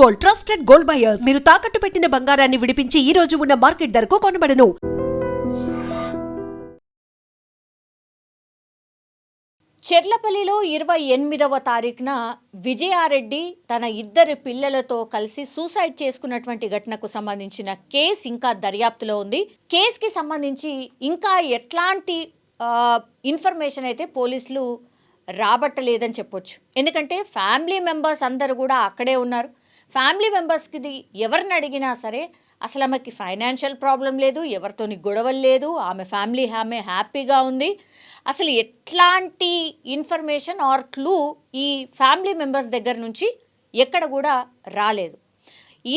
Gold, trusted gold buyers. మీరు తాకట్టు పెట్టిన బంగారాన్ని విడిపించి ఈ రోజు ఉన్న మార్కెట్ ధరకు కొనబడను. చెర్లపల్లిలో 28వ తారీఖున విజయారెడ్డి తన ఇద్దరు పిల్లలతో కలిసి సూసైడ్ చేసుకున్నటువంటి ఘటనకు సంబంధించిన కేసు ఇంకా దర్యాప్తులో ఉంది. కేసుకి సంబంధించి ఇంకా ఎట్లాంటి ఇన్ఫర్మేషన్ అయితే పోలీసులు రాబట్టలేదని చెప్పొచ్చు. ఎందుకంటే ఫ్యామిలీ మెంబర్స్ అందరూ కూడా అక్కడే ఉన్నారు. ఫ్యామిలీ మెంబర్స్కి ఎవరిని అడిగినా సరే అసలు ఆమెకి ఫైనాన్షియల్ ప్రాబ్లం లేదు, ఎవరితోని గొడవలు లేదు, ఆమె ఫ్యామిలీ ఆమె హ్యాపీగా ఉంది. అసలు ఎట్లాంటి ఇన్ఫర్మేషన్ ఆర్ క్లూ ఈ ఫ్యామిలీ మెంబర్స్ దగ్గర నుంచి ఎక్కడ కూడా రాలేదు.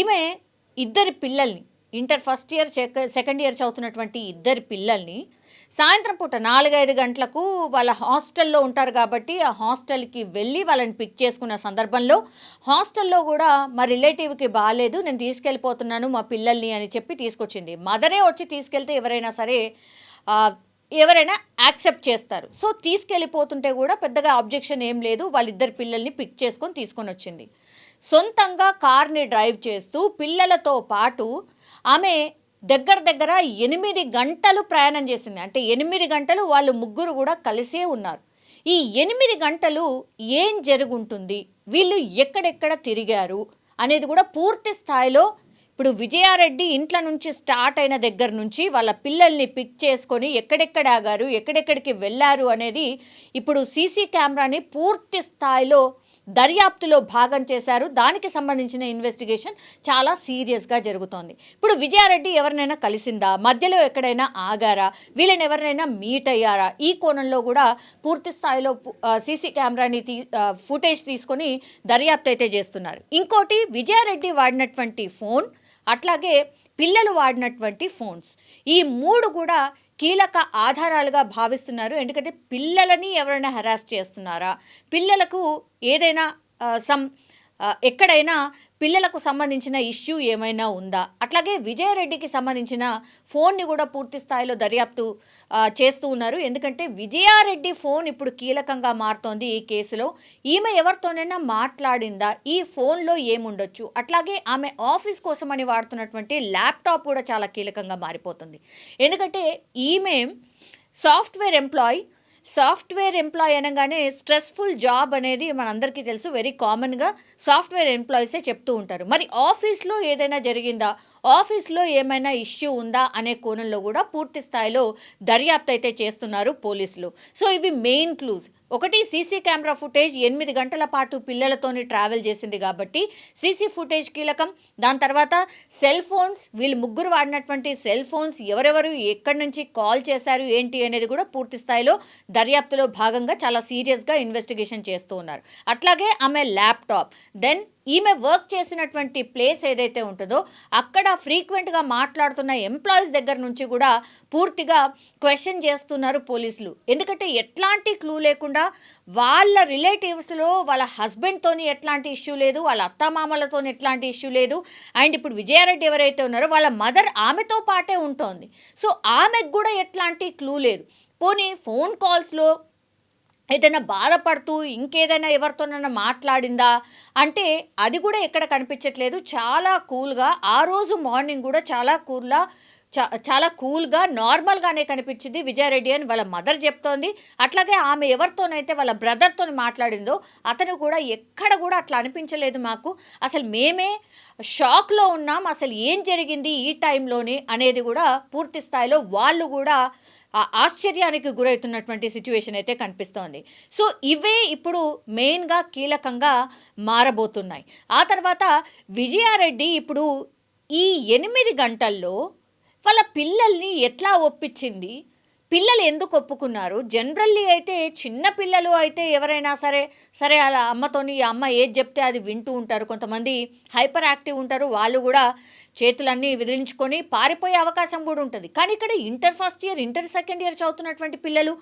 ఈమె ఇద్దరి పిల్లల్ని, inter first year second year చదువుతున్నటువంటి ఇద్దరి పిల్లల్ని సాయంత్రం పూట 4-5 గంటలకు వాళ్ళ హాస్టల్లో ఉంటారు కాబట్టి ఆ హాస్టల్కి వెళ్ళి వాళ్ళని పిక్ చేసుకున్న సందర్భంలో హాస్టల్లో కూడా మా రిలేటివ్కి బాగాలేదు, నేను తీసుకెళ్ళిపోతున్నాను మా పిల్లల్ని అని చెప్పి తీసుకొచ్చింది. మదరే వచ్చి తీసుకెళ్తే ఎవరైనా యాక్సెప్ట్ చేస్తారు. సో తీసుకెళ్ళిపోతుంటే కూడా పెద్దగా అబ్జెక్షన్ ఏం లేదు. వాళ్ళిద్దరు పిల్లల్ని పిక్ చేసుకొని తీసుకొని వచ్చింది. సొంతంగా కార్ని డ్రైవ్ చేస్తూ పిల్లలతో పాటు ఆమె దగ్గర 8 గంటలు ప్రయాణం చేసింది. అంటే 8 గంటలు వాళ్ళు ముగ్గురు కూడా కలిసే ఉన్నారు. ఈ 8 గంటలు ఏం జరుగుంటుంది, వీళ్ళు ఎక్కడెక్కడ తిరిగారు అనేది కూడా పూర్తి స్థాయిలో ఇప్పుడు విజయారెడ్డి ఇంట్లో నుంచి స్టార్ట్ అయిన దగ్గర నుంచి వాళ్ళ పిల్లల్ని పిక్ చేసుకొని ఎక్కడెక్కడ ఆగారు, ఎక్కడెక్కడికి వెళ్ళారు అనేది ఇప్పుడు సీసీ కెమెరాని పూర్తి స్థాయిలో దర్యాప్తులో భాగం చేశారు. దానికి సంబంధించిన ఇన్వెస్టిగేషన్ చాలా సీరియస్గా జరుగుతోంది. ఇప్పుడు విజయారెడ్డి ఎవరినైనా కలిసిందా, మధ్యలో ఎక్కడైనా ఆగారా, వీళ్ళని ఎవరినైనా మీట్ అయ్యారా, ఈ కోణంలో కూడా పూర్తి స్థాయిలో సీసీ కెమెరాని ఫుటేజ్ తీసుకొని దర్యాప్తు అయితే చేస్తున్నారు. ఇంకోటి విజయారెడ్డి వాడినటువంటి ఫోన్, అట్లాగే పిల్లలు వాడినటువంటి ఫోన్స్, ఈ 3 కూడా కీలక ఆధారాలుగా భావిస్తున్నారు. ఎందుకంటే పిల్లలని ఎవరైనా హెరాస్ చేస్తున్నారా, పిల్లలకు ఏదైనా ఎక్కడైనా పిల్లలకు సంబంధించిన ఇష్యూ ఏమైనా ఉందా, అట్లాగే విజయారెడ్డికి సంబంధించిన ఫోన్ని కూడా పూర్తి స్థాయిలో దర్యాప్తు చేస్తూ ఉన్నారు. ఎందుకంటే విజయారెడ్డి ఫోన్ ఇప్పుడు కీలకంగా మారుతోంది ఈ కేసులో. ఈమె ఎవరితోనైనా మాట్లాడిందా, ఈ ఫోన్లో ఏముండొచ్చు, అట్లాగే ఆమె ఆఫీస్ కోసమని వాడుతున్నటువంటి ల్యాప్టాప్ కూడా చాలా కీలకంగా మారిపోతుంది. ఎందుకంటే ఈమె సాఫ్ట్వేర్ ఎంప్లాయ్ అనగానే స్ట్రెస్ఫుల్ జాబ్ అనేది మనందరికీ తెలుసు, వెరీ కామన్గా సాఫ్ట్వేర్ ఎంప్లాయీసే చెప్తూ ఉంటారు. మరి ఆఫీస్లో ఏదైనా జరిగిందా, ఆఫీస్లో ఏమైనా ఇష్యూ ఉందా అనే కోణంలో కూడా పూర్తి స్థాయిలో దర్యాప్తు అయితే చేస్తున్నారు పోలీసులు. సో ఇవి మెయిన్ క్లూస్. ఒకటి, సీసీ కెమెరా ఫుటేజ్ 8 గంటల పాటు పిల్లలతోని ట్రావెల్ చేసింది కాబట్టి సీసీ ఫుటేజ్ కీలకం. దాని తర్వాత సెల్ ఫోన్స్, వీళ్ళు ముగ్గురు వాడినటువంటి సెల్ ఫోన్స్, ఎవరెవరు ఎక్కడి నుంచి కాల్ చేశారు ఏంటి అనేది కూడా పూర్తి స్థాయిలో దర్యాప్తులో భాగంగా చాలా సీరియస్గా ఇన్వెస్టిగేషన్ చేస్తూ ఉన్నారు. అట్లాగే ఆమె ల్యాప్టాప్, దెన్ ఈమె వర్క్ చేసినటువంటి ప్లేస్ ఏదైతే ఉంటుందో అక్కడ ఫ్రీక్వెంట్గా మాట్లాడుతున్న ఎంప్లాయీస్ దగ్గర నుంచి కూడా పూర్తిగా క్వశ్చన్ చేస్తున్నారు పోలీసులు. ఎందుకంటే ఎట్లాంటి క్లూ లేకుండా వాళ్ళ రిలేటివ్స్లో వాళ్ళ హస్బెండ్తోని ఎట్లాంటి ఇష్యూ లేదు, వాళ్ళ అత్తమామలతో ఎట్లాంటి ఇష్యూ లేదు, అండ్ ఇప్పుడు విజయారెడ్డి ఎవరైతే ఉన్నారో వాళ్ళ మదర్ ఆమెతో పాటే ఉంటుంది. సో ఆమెకు కూడా ఎట్లాంటి క్లూ లేదు. పోనీ ఫోన్ కాల్స్లో ఏదైనా బాధపడుతూ ఇంకేదైనా ఎవరితోనైనా మాట్లాడిందా అంటే అది కూడా ఎక్కడ కనిపించట్లేదు. చాలా కూల్గా, ఆ రోజు మార్నింగ్ కూడా చాలా కూల్గా నార్మల్గానే కనిపించింది విజయారెడ్డి అని వాళ్ళ మదర్ చెప్తోంది. అట్లాగే ఆమె ఎవరితోనైతే వాళ్ళ బ్రదర్తో మాట్లాడిందో అతను కూడా ఎక్కడ కూడా అట్లా అనిపించలేదు మాకు, అసలు మేమే షాక్లో ఉన్నాం, అసలు ఏం జరిగింది ఈ టైంలోనే అనేది కూడా పూర్తి స్థాయిలో వాళ్ళు కూడా ఆశ్చర్యానికి గురవుతున్నటువంటి సిచ్యువేషన్ అయితే కనిపిస్తోంది. సో ఇవే ఇప్పుడు మెయిన్గా కీలకంగా మారబోతున్నాయి. ఆ తర్వాత విజయారెడ్డి ఇప్పుడు ఈ 8 గంటల్లో వాళ్ళ పిల్లల్ని ఎట్లా ఒప్పించింది, పిల్లలు ఎందుకు ఒప్పుకున్నారు? జనరల్లీ అయితే చిన్న పిల్లలు అయితే ఎవరైనా సరే అలా అమ్మతోని, అమ్మ ఏది చెప్తే అది వింటూ ఉంటారు. కొంతమంది హైపర్ యాక్టివ్ ఉంటారు, వాళ్ళు కూడా చేతులన్నీ విదిలించుకొని పారిపోయే అవకాశం కూడా ఉంటుంది. కానీ ఇక్కడ inter first year, inter second year చదువుతున్నటువంటి పిల్లలు,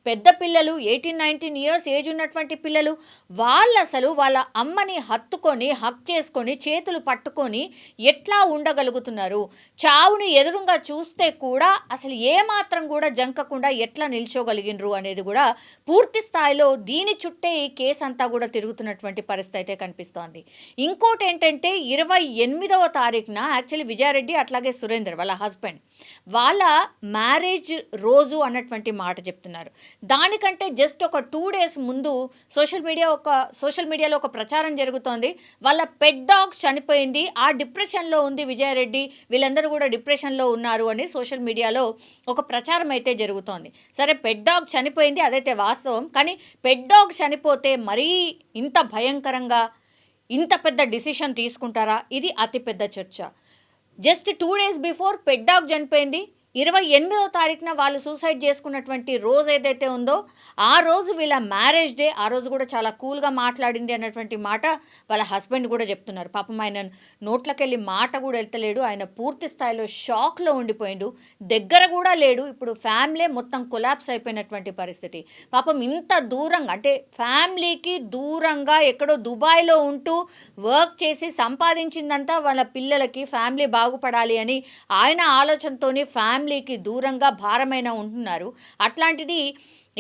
పెద్ద పిల్లలు, 18-19 ఇయర్స్ ఏజ్ ఉన్నటువంటి పిల్లలు, వాళ్ళు అసలు వాళ్ళ అమ్మని హత్తుకొని హక్ చేసుకొని చేతులు పట్టుకొని ఎట్లా ఉండగలుగుతున్నారు? చావుని ఎదురుగా చూస్తే కూడా అసలు ఏమాత్రం కూడా జంకకుండా ఎట్లా నిల్చోగలిగినరు అనేది కూడా పూర్తి స్థాయిలో దీని చుట్టే ఈ కేసు అంతా కూడా తిరుగుతున్నటువంటి పరిస్థితి అయితే కనిపిస్తోంది. ఇంకోటి ఏంటంటే 28వ తారీఖున యాక్చువల్లీ విజయారెడ్డి అట్లాగే సురేందర్ వాళ్ళ హస్బెండ్ వాళ్ళ మ్యారేజ్ రోజు అన్నటువంటి మాట చెప్తున్నారు. దానికంటే జస్ట్ ఒక 2 days ముందు సోషల్ మీడియాలో ఒక ప్రచారం జరుగుతోంది. వాళ్ళ పెట్ డాగ్ చనిపోయింది, ఆ డిప్రెషన్లో ఉంది విజయారెడ్డి, వీళ్ళందరూ కూడా డిప్రెషన్లో ఉన్నారు అని సోషల్ మీడియాలో ఒక ప్రచారం అయితే జరుగుతోంది. సరే, పెట్ డాగ్ చనిపోయింది, అదైతే వాస్తవం. కానీ పెట్ డాగ్ చనిపోతే మరీ ఇంత భయంకరంగా ఇంత పెద్ద డిసిషన్ తీసుకుంటారా? ఇది అతిపెద్ద చర్చ. Just 2 days before pet dog చనిపోయింది. 28వ తారీఖున వాళ్ళు సూసైడ్ చేసుకున్నటువంటి రోజు ఏదైతే ఉందో ఆ రోజు వీళ్ళ మ్యారేజ్ డే, ఆ రోజు కూడా చాలా కూల్గా మాట్లాడింది అన్నటువంటి మాట వాళ్ళ హస్బెండ్ కూడా చెప్తున్నారు. పాపం ఆయన నోట్లకెళ్ళి మాట కూడా వెళ్తలేడు, ఆయన పూర్తి స్థాయిలో షాక్లో ఉండిపోయిండు, దగ్గర కూడా లేడు. ఇప్పుడు ఫ్యామిలీ మొత్తం కొలాప్స్ అయిపోయినటువంటి పరిస్థితి. పాపం ఇంత దూరంగా అంటే ఫ్యామిలీకి దూరంగా ఎక్కడో దుబాయ్లో ఉంటూ వర్క్ చేసి సంపాదించిందంతా వాళ్ళ పిల్లలకి ఫ్యామిలీ బాగుపడాలి అని ఆయన ఆలోచనతోని ఫ్యామిలీకి దూరంగా భారమైన ఉంటున్నారు. అట్లాంటిది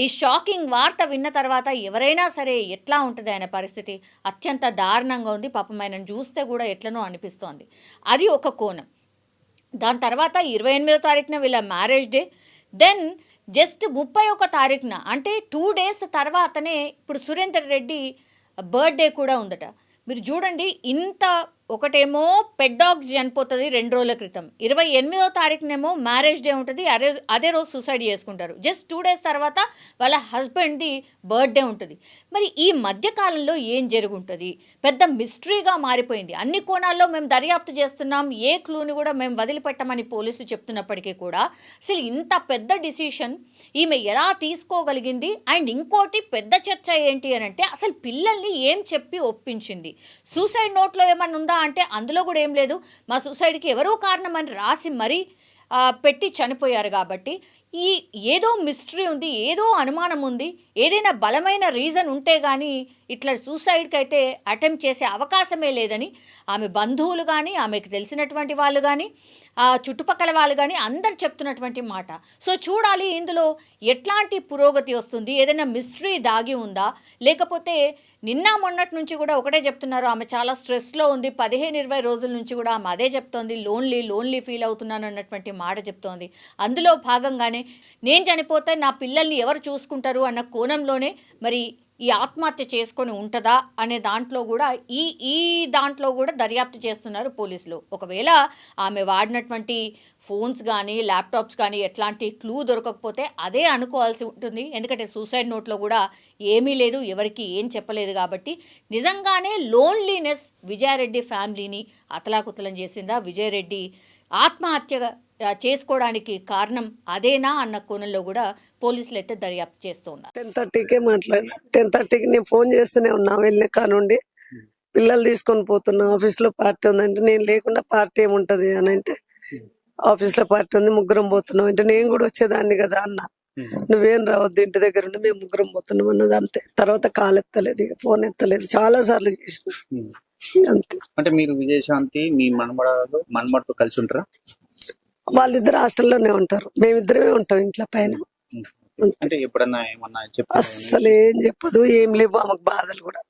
ఈ షాకింగ్ వార్త విన్న తర్వాత ఎవరైనా సరే ఎట్లా ఉంటుంది ఆయన పరిస్థితి? అత్యంత దారుణంగా ఉంది. పాపం ఆయనను చూస్తే కూడా ఎట్లనో అనిపిస్తోంది. అది ఒక కోణం. దాని తర్వాత 28వ తారీఖున వీళ్ళ మ్యారేజ్ డే. దెన్ జస్ట్ 31వ తారీఖున అంటే 2 days తర్వాతనే ఇప్పుడు సురేందర్ రెడ్డి బర్త్డే కూడా ఉందట. మీరు చూడండి, ఇంత ఒకటేమో పెట్ డాగ్ చనిపోతుంది 2 రోజుల క్రితం, 28వ తారీఖునేమో మ్యారేజ్ డే ఉంటుంది, అదే రోజు సూసైడ్ చేసుకుంటారు. జస్ట్ 2 days తర్వాత వాళ్ళ హస్బెండ్ది బర్త్డే ఉంటుంది. మరి ఈ మధ్యకాలంలో ఏం జరుగుంటుంది? పెద్ద మిస్టరీగా మారిపోయింది. అన్ని కోణాల్లో మేము దర్యాప్తు చేస్తున్నాం, ఏ క్లూని కూడా మేము వదిలిపెట్టమని పోలీసులు చెప్తున్నప్పటికీ కూడా అసలు ఇంత పెద్ద డిసిషన్ ఈమె ఎలా తీసుకోగలిగింది? అండ్ ఇంకోటి పెద్ద చర్చ ఏంటి అని అంటే అసలు పిల్లల్ని ఏం చెప్పి ఒప్పించింది? సూసైడ్ నోట్లో ఏమన్నా ఉందా అంటే అందులో కూడా ఏం లేదు. మా సూసైడ్కి ఎవరో కారణం అని రాసి మరీ పెట్టి చనిపోయారు. కాబట్టి ఈ ఏదో మిస్టరీ ఉంది, ఏదో అనుమానం ఉంది. ఏదైనా బలమైన రీజన్ ఉంటే కానీ ఇట్లా సూసైడ్కి అయితే అటెంప్ట్ చేసే అవకాశమే లేదని ఆమె బంధువులు కానీ, ఆమెకు తెలిసినటువంటి వాళ్ళు కానీ, ఆ చుట్టుపక్కల వాళ్ళు కానీ అందరు చెప్తున్నటువంటి మాట. సో చూడాలి ఇందులో ఎట్లాంటి పురోగతి వస్తుంది, ఏదైనా మిస్టరీ దాగి ఉందా, లేకపోతే నిన్న మొన్నటి నుంచి కూడా ఒకటే చెప్తున్నారు, ఆమె చాలా స్ట్రెస్లో ఉంది, 15-20 రోజుల నుంచి కూడా ఆమె అదే చెప్తోంది, లోన్లీ ఫీల్ అవుతున్నాను అన్నటువంటి మాట చెప్తోంది. అందులో భాగంగానే నేను చనిపోతే నా పిల్లల్ని ఎవరు చూసుకుంటారు అన్న కోణంలోనే మరి ఈ ఆత్మహత్య చేసుకొని ఉంటుందా అనే దాంట్లో కూడా ఈ దాంట్లో కూడా దర్యాప్తు చేస్తున్నారు పోలీసులు. ఒకవేళ ఆమె వాడినటువంటి ఫోన్స్ కానీ ల్యాప్టాప్స్ కానీ ఎట్లాంటి క్లూ దొరకకపోతే అదే అనుకోవాల్సి ఉంటుంది. ఎందుకంటే సూసైడ్ నోట్లో కూడా ఏమీ లేదు, ఎవరికి ఏం చెప్పలేదు. కాబట్టి నిజంగానే లోన్లీనెస్ విజయారెడ్డి ఫ్యామిలీని అతలాకుతలం చేసిందా? విజయారెడ్డి ఆత్మహత్య చేసుకోవడానికి కారణం అదేనా అన్న కోణంలో కూడా పోలీసులు అయితే దర్యాప్తు చేస్తూ ఉన్నారు. 10:30కే మాట్లాడినా. 10:30కి నేను ఫోన్ చేస్తూనే ఉన్నా, వెళ్ళిన కానుండి పిల్లలు తీసుకొని పోతున్నా, ఆఫీస్లో పార్టీ ఉందంటే నేను లేకుండా పార్టీ ఏముంటది అని అంటే ఆఫీస్లో పార్టీ ఉంది, ముగ్గురం పోతున్నాం అంటే నేను కూడా వచ్చేదాన్ని కదా అన్న. నువ్వేం రావద్దు, ఇంటి దగ్గర ఉండి మేము ముగ్గురం పోతున్నాం అన్నది అంతే. తర్వాత కాల్ ఎత్తలేదు, ఇక ఫోన్ ఎత్తలేదు, చాలా సార్లు చేసిన అంతే. అంటే మీరు విజయశాంతి మీ మనమడతో కలిసి ఉంటారా? వాళ్ళిద్దరు హాస్టల్లోనే ఉంటారు, మేమిద్దరమే ఉంటాం ఇంట్లో పైన. అంటే ఎప్పుడన్నా ఏమన్నా అస్సలు ఏం చెప్పదు, ఏం లేవు ఆమెకు బాధలు కూడా.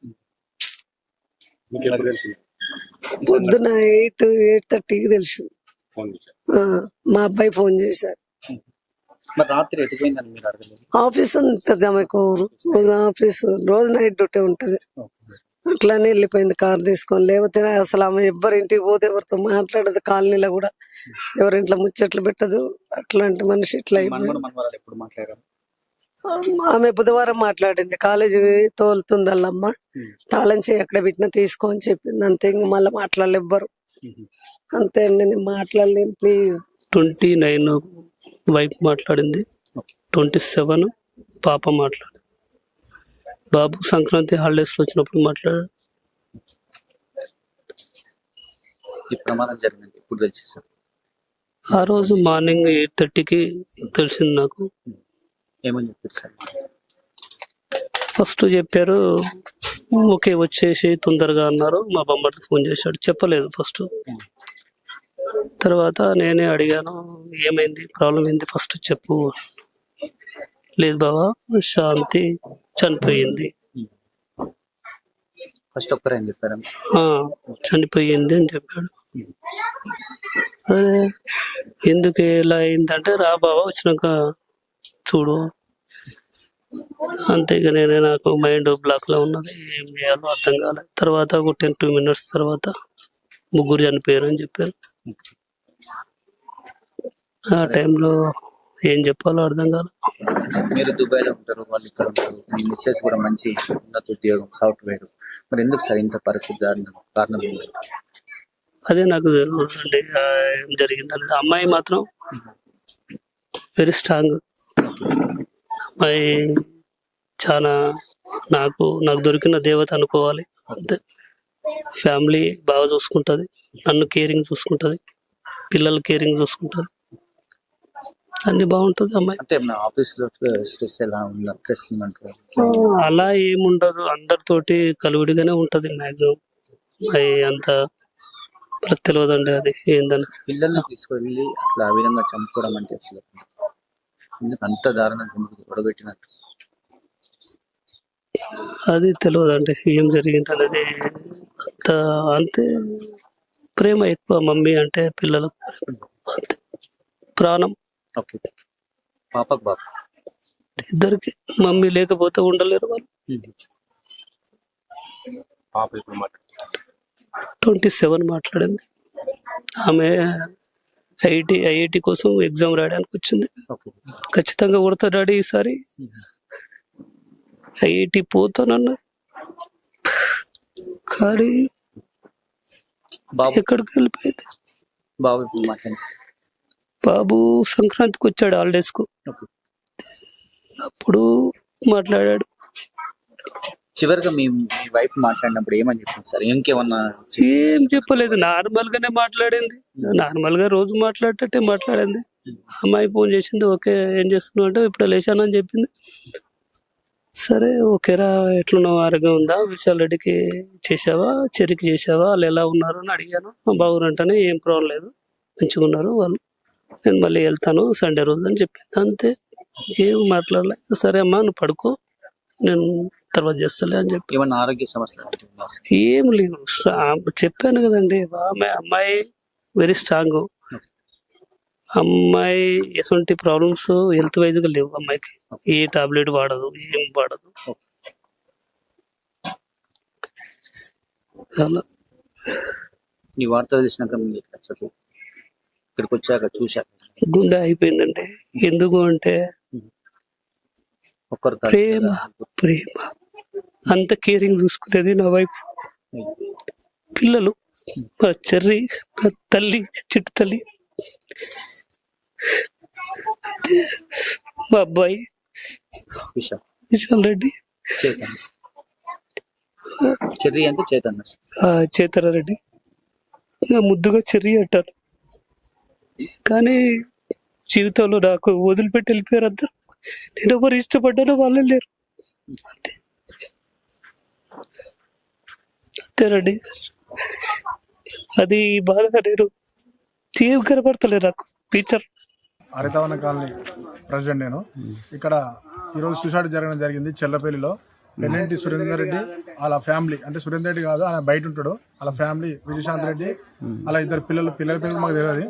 పొద్దున 8:30కి తెలిసింది. మా అబ్బాయి ఫోన్ చేశారు. రాత్రి ఎటుపోయిందని మీరు అడగలేదు? ఆఫీస్ ఉంటుంది ఆమెకు, రోజు ఆఫీస్, రోజు నైట్ డ్యూటీ ఉంటది. అట్లానే వెళ్ళిపోయింది కార్ తీసుకొని. లేకపోతే అసలు ఆమె ఎవరింటికి పోతే ఎవరితో మాట్లాడదు, కాలనీలో కూడా ఎవరింట్లో ముచ్చట్లు పెట్టదు. అట్లాంటి మనిషి ఇట్లా అయిపోయింది. ఆమె బుధవారం మాట్లాడింది, కాలేజీ తోలుతుంది వాళ్ళమ్మ, తాళం చేయి ఎక్కడ పెట్టినా తీసుకో అని చెప్పింది అంతే. ఇంక మళ్ళీ మాట్లాడలే ఎవ్వరు. అంతే అండి, నేను మాట్లాడలేను ప్లీజ్. 29 వైఫ్ మాట్లాడింది, 27 పాప మాట్లాడింది. బాబు సంక్రాంతి హాలిడేస్ వచ్చినప్పుడు మాట్లాడారు. ఈ ప్రమాదం జరిగింది ఇప్పుడు తెలిసి సార్ ఆ రోజు మార్నింగ్ 8:30కి తెలిసింది నాకు. ఏమని చెప్పారు సార్? ఫస్ట్ చెప్పారు ఓకే వచ్చేసి తొందరగా అన్నారు. మా బొమ్మకి ఫోన్ చేశాడు, చెప్పలేదు ఫస్ట్. తర్వాత నేనే అడిగాను ఏమైంది, ప్రాబ్లం ఏంది ఫస్ట్ చెప్పు. లేదు బావా శాంతి చనిపోయింది, ఫస్ట్ ఒక్కరే అని చెప్పారు. చనిపోయింది అని చెప్పాడు. అదే ఎందుకు ఎలా అయిందంటే రా బావా వచ్చినాక చూడు అంతే. ఇక నేనే నాకు మైండ్ బ్లాక్ లో ఉన్నది, ఏం చేయాలో అర్థం కాలేదు. తర్వాత ఒక 10-2 minutes తర్వాత ముగ్గురు చనిపోయారు అని చెప్పారు. ఆ టైంలో ఏం చెప్పాలో అర్థం కాలేదు. మీరు దుబాయ్లో ఉంటారు, వాళ్ళు ఇక్కడ ఉంటారు, మీ మిస్సెస్ కూడా మంచి ఉన్నత ఉద్యోగం సాఫ్ట్వేర్, మరి ఎందుకు సార్ ఇంత పరిస్థితి కారణం ఏంటి? అదే నాకు తెలియదండి ఏం జరిగిందని. అమ్మాయి మాత్రం వెరీ స్ట్రాంగ్. అమ్మాయి చాలా నాకు దొరికిన దేవత అనుకోవాలి. అంతే. ఫ్యామిలీ బాగా చూసుకుంటుంది, నన్ను కేరింగ్ చూసుకుంటుంది, పిల్లలు కేరింగ్ చూసుకుంటుంది, అన్ని బాగుంటుంది అమ్మాయి. అంటే ఆఫీస్ లో స్ట్రెస్ ఎలా ఉందా? స్ట్రెస్ ఉందంటారు? అలా ఏముండదు, అందరితోటి కలువిడిగానే ఉంటది మ్యాక్సిమం. అవి అంత తెలియదండి అది ఏందని. పిల్లల్ని తీసుకెళ్ళి అట్లా ఆ విధంగా చంపుకోవడం అంటే అసలు ఎందుకు అంత దారుణంగా ఎందుకు ఒడగొట్టినట్టు? అది తెలియదండి ఏం జరిగింది అనేది. అంత అంతే ప్రేమ ఎక్కువ మమ్మీ అంటే పిల్లలకు, అంతే ప్రాణం. ఓకే, పాపకు బాబు ఇద్దరికి. మమ్మీ లేకపోతే ఉండలేరు వాళ్ళు. పాప ఇప్పుడు 27 మాట్లాడింది. ఆమె ఐఐటి కోసం ఎగ్జామ్ రాయడానికి వచ్చింది. ఖచ్చితంగా కొడతా డాడీ ఈసారి ఐఐటి పోతానన్నా, కానీ బాబు ఎక్కడికి వెళ్ళిపోయింది. బాబు ఇప్పుడు మాట్లాడి బాబు సంక్రాంతికి వచ్చాడు హాలిడేస్ కు, అప్పుడు మాట్లాడాడు. చివరిగా మీ వైఫ్ మాట్లాడినప్పుడు ఏమని చెప్పింది సార్? ఇంకేమన్నా ఏం చెప్పలేదు, నార్మల్ గానే మాట్లాడింది. నార్మల్ గా రోజు మాట్లాడేటట్టే మాట్లాడింది. అమ్మాయి ఫోన్ చేసింది, ఓకే ఏం చేస్తున్నావు అంటే ఇప్పుడు లేచానని చెప్పింది. సరే ఓకేరా, ఎట్లున్నావు, ఆరోగ్యం ఉందా, విశాల్ రెడ్డికి చేసావా, చెరికి చేసావా, వాళ్ళు ఎలా ఉన్నారు అని అడిగాను. బాగున్నారంటేనే ఏం ప్రాబ్లం లేదు, మంచిగా ఉన్నారు వాళ్ళు, నేను మళ్ళీ వెళ్తాను సండే రోజు అని చెప్పింది. అంతే, ఏం మాట్లాడలే. సరే అమ్మా నువ్వు పడుకో, నేను తర్వాత చేస్తలే అని చెప్పి. ఏమన్నా ఆరోగ్య సమస్యలు ఏం లేవు, చెప్పాను కదండి. అమ్మాయి వెరీ స్ట్రాంగ్. అమ్మాయి ఎటువంటి ప్రాబ్లమ్స్ హెల్త్ వైజ్ గా లేవు అమ్మాయికి. ఏ టాబ్లెట్ వాడదు, ఏం వాడదు. అలా ఈ వార్త తెలిసినాక ఇక్కడికి వచ్చాక చూశాక గుండె అయిపోయిందండి. ఎందుకు అంటే ఒక్కరు ప్రేమ ప్రేమ అంత కేరింగ్ చూసుకునేది నా వైఫ్. పిల్లలు మా చెర్రి, నా తల్లి, చిట్టు తల్లి, మా అబ్బాయి విశాల్ రెడ్డి, చెర్రీ అంటే చేతన రెడ్డి, ముద్దుగా చెర్రి అంటారు. కానీ జీవితంలో నాకు వదిలిపెట్టి వెళ్ళిపోయారు అందరు. నేను ఎవరు ఇష్టపడ్డానో వాళ్ళే లేరు. అంతే, అంతేనండి. అది బాధగా నేను ఏం కనపడతలే నాకు టీచర్. హరితవన కాలనీ ప్రెసిడెంట్ నేను. ఇక్కడ ఈరోజు సూసైడ్ జరిగింది చెల్లపల్లిలో. పెన్నింటి సురేందర్ రెడ్డి వాళ్ళ ఫ్యామిలీ, అంటే సురేందర్ రెడ్డి కాదు ఆయన బయట ఉంటాడు, వాళ్ళ ఫ్యామిలీ విజయశాంత్ రెడ్డి అలా ఇద్దరు పిల్లల పేరు మాకు తెలియదు.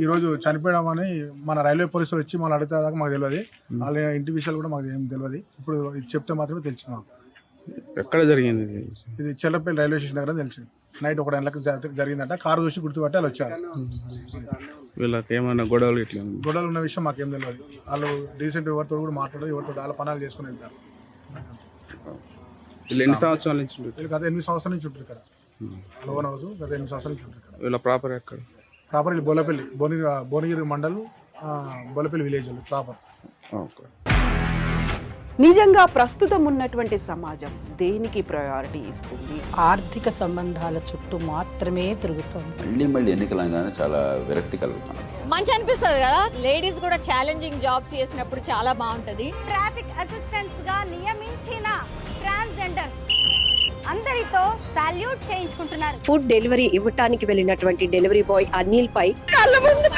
ఈరోజు చనిపోయడం అని మన రైల్వే పోలీసులు వచ్చి మళ్ళీ అడిగితే దాకా మాకు తెలియదు. వాళ్ళ ఇంటి విషయాలు కూడా మాకు ఏం తెలియదు. ఇప్పుడు ఇది చెప్తే మాత్రమే తెలిసింది మాకు. ఎక్కడ జరిగింది ఇది చెల్లపల్లి రైల్వే స్టేషన్ దగ్గర తెలిసింది. నైట్ 1 గంటలకు జరిగిందంట. కారు చూసి గుర్తుపట్టి వాళ్ళు వచ్చారు. వీళ్ళకి ఏమైనా గొడవలు ఉన్న విషయం మాకేం తెలియదు. వాళ్ళు రీసెంట్ ఎవరితో కూడా మాట్లాడారు, ఎవరితో వాళ్ళ పనాలు చేసుకుని వెళ్తారు. వీళ్ళు ఎన్ని సంవత్సరాల నుంచి వీళ్ళు గత 8 సంవత్సరాల నుంచి ఉంటారు ఇక్కడ. లోన్ హౌస్ గత 8 సంవత్సరాల నుంచి ఉంటారు ఇక్కడ. వీళ్ళ ప్రాపర్ ఎక్కడ? ప్రాపర్ వీళ్ళు బోలపల్లి, భువనగిరి మండలం, బోలపల్లి విలేజ్ ప్రాపర్. ఓకే. నిజంగా ప్రస్తుతం ఉన్నటువంటి సమాజం దేనికి ప్రయారిటీ ఇస్తుంది? ఆర్థిక సంబంధాల చుట్టూ మాత్రమే తిరుగుతోంది. మళ్ళీ ఎన్నికలంగానే చాలా విరక్తి కలుగుతాను. మంచి అనిపిస్తుంది కదా, లేడీస్ కూడా ఛాలెంజింగ్ జాబ్స్ చేసినప్పుడు చాలా బాగుంటది. ట్రాఫిక్ అసిస్టెంట్స్ గా నియమించిన ట్రాన్స్జెండర్స్ అందరితో సాల్యూట్ చేయించుకుంటున్నారు. ఫుడ్ డెలివరీ ఇవ్వటానికి వెళ్ళినటువంటి డెలివరీ బాయ్ అనిల్ పై కళ్ళ ముందు